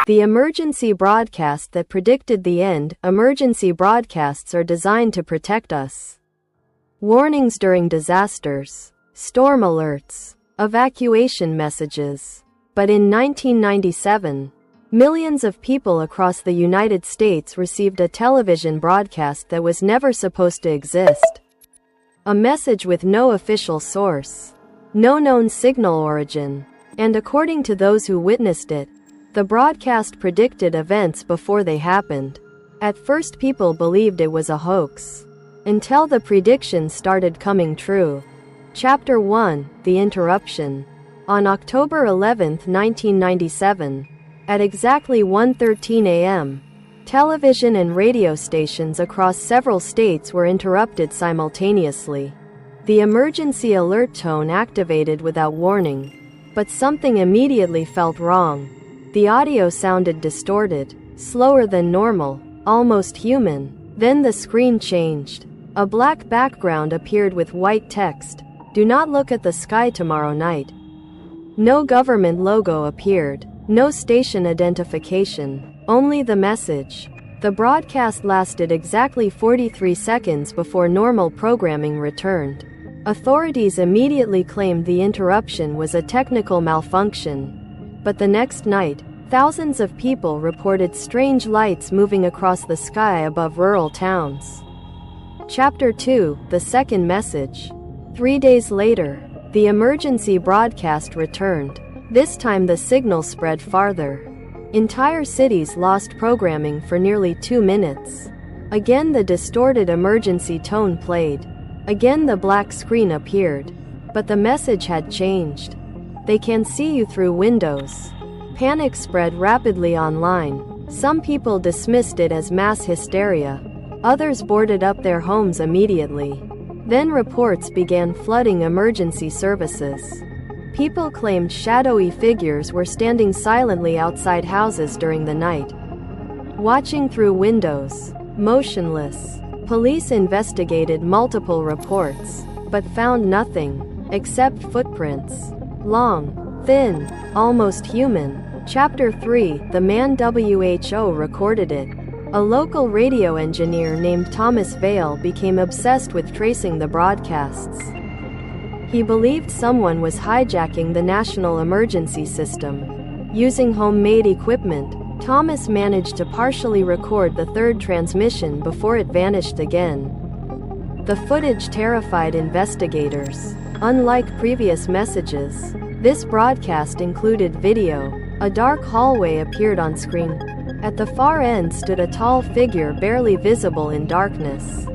The emergency broadcast that predicted the end. Emergency broadcasts are designed to protect us. Warnings during disasters, storm alerts, evacuation messages. But in 1997, millions of people across the United States received a television broadcast that was never supposed to exist. A message with no official source, no known signal origin, and according to those who witnessed it, the broadcast predicted events before they happened. At first people believed it was a hoax, until the predictions started coming true. Chapter 1: The Interruption. On October 11, 1997, at exactly 1:13 a.m., television and radio stations across several states were interrupted simultaneously. The emergency alert tone activated without warning, but something immediately felt wrong. The audio sounded distorted, slower than normal, almost human. Then the screen changed. A black background appeared with white text. "Do not look at the sky tomorrow night." No government logo appeared, no station identification, only the message. The broadcast lasted exactly 43 seconds before normal programming returned. Authorities immediately claimed the interruption was a technical malfunction. But the next night, thousands of people reported strange lights moving across the sky above rural towns. Chapter 2: The Second Message. 3 days later, the emergency broadcast returned. This time the signal spread farther. Entire cities lost programming for nearly 2 minutes. Again the distorted emergency tone played. Again the black screen appeared. But the message had changed. "They can see you through windows." Panic spread rapidly online. Some people dismissed it as mass hysteria. Others boarded up their homes immediately. Then reports began flooding emergency services. People claimed shadowy figures were standing silently outside houses during the night, watching through windows, motionless. Police investigated multiple reports, but found nothing, except footprints. Long, thin, almost human. Chapter 3: The Man WHO recorded it. A local radio engineer named Thomas Vale became obsessed with tracing the broadcasts. He believed someone was hijacking the national emergency system. Using homemade equipment, Thomas managed to partially record the third transmission before it vanished again. The footage terrified investigators. Unlike previous messages, this broadcast included video. A dark hallway appeared on screen. At the far end stood a tall figure barely visible in darkness.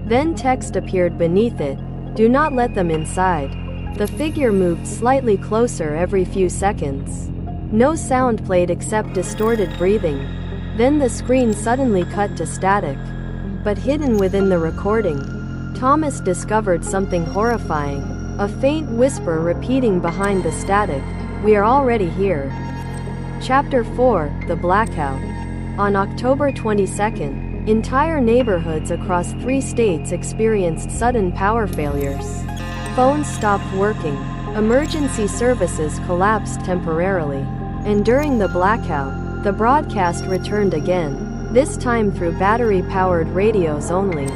Then text appeared beneath it. "Do not let them inside." The figure moved slightly closer every few seconds. No sound played except distorted breathing. Then the screen suddenly cut to static. But hidden within the recording, Thomas discovered something horrifying. A faint whisper repeating behind the static, "We are already here." Chapter 4: The Blackout. On October 22, entire neighborhoods across 3 states experienced sudden power failures. Phones stopped working, emergency services collapsed temporarily, and during the blackout, the broadcast returned again, this time through battery-powered radios only.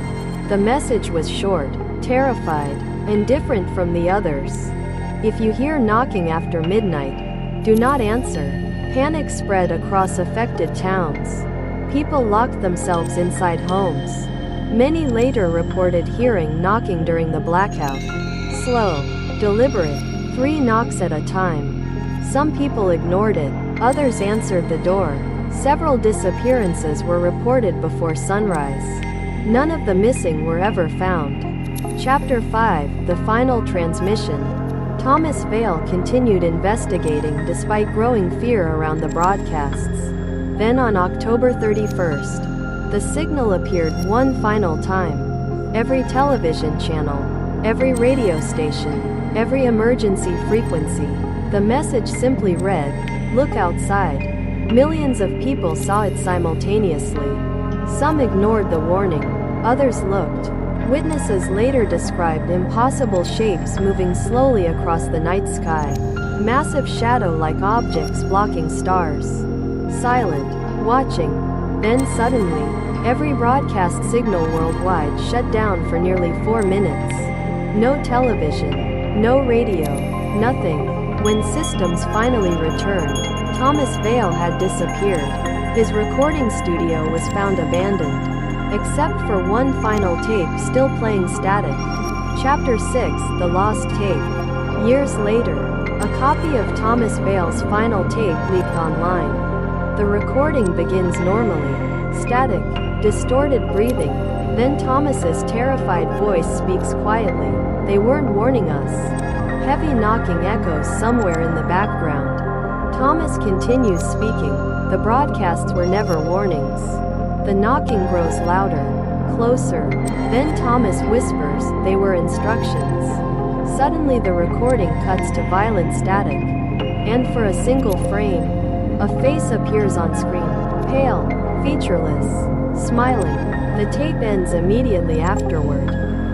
The message was short, terrified, and different from the others. "If you hear knocking after midnight, do not answer." Panic spread across affected towns. People locked themselves inside homes. Many later reported hearing knocking during the blackout. Slow, deliberate, 3 knocks at a time. Some people ignored it, others answered the door. Several disappearances were reported before sunrise. None of the missing were ever found. Chapter 5: The Final Transmission. Thomas Vale continued investigating despite growing fear around the broadcasts. Then on October 31st, the signal appeared one final time. Every television channel, every radio station, every emergency frequency. The message simply read, "Look outside." Millions of people saw it simultaneously. Some ignored the warning, others looked. Witnesses later described impossible shapes moving slowly across the night sky, massive shadow-like objects blocking stars. silent, watching. Then suddenly, every broadcast signal worldwide shut down for nearly 4 minutes. No television, no radio, nothing. When systems finally returned, Thomas Vale had disappeared. His recording studio was found abandoned, except for one final tape still playing static. Chapter 6: The Lost Tape. Years later, a copy of Thomas Vale's final tape leaked online. The recording begins normally, static, distorted breathing. Then Thomas's terrified voice speaks quietly. "They weren't warning us." Heavy knocking echoes somewhere in the background. Thomas continues speaking. The broadcasts were never warnings. The knocking grows louder, closer. Then Thomas whispers, "They were instructions." Suddenly the recording cuts to violent static. And for a single frame, a face appears on screen. Pale, featureless, smiling. The tape ends immediately afterward.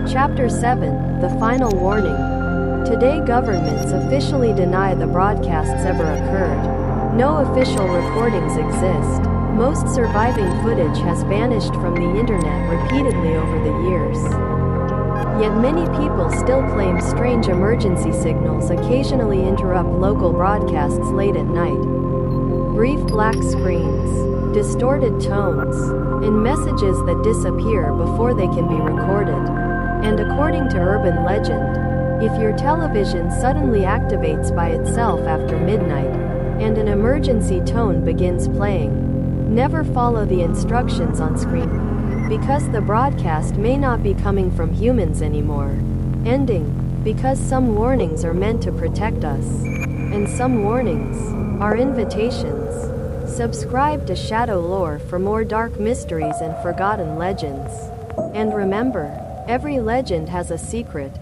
Chapter 7: The Final Warning. Today governments officially deny the broadcasts ever occurred. No official recordings exist. Most surviving footage has vanished from the internet repeatedly over the years. Yet many people still claim strange emergency signals occasionally interrupt local broadcasts late at night. Brief black screens, distorted tones, and messages that disappear before they can be recorded. And according to urban legend, if your television suddenly activates by itself after midnight, and an emergency tone begins playing, never follow the instructions on screen, because the broadcast may not be coming from humans anymore. Ending, because some warnings are meant to protect us, and some warnings are invitations. Subscribe to ShadowLore for more dark mysteries and forgotten legends. And remember, every legend has a secret.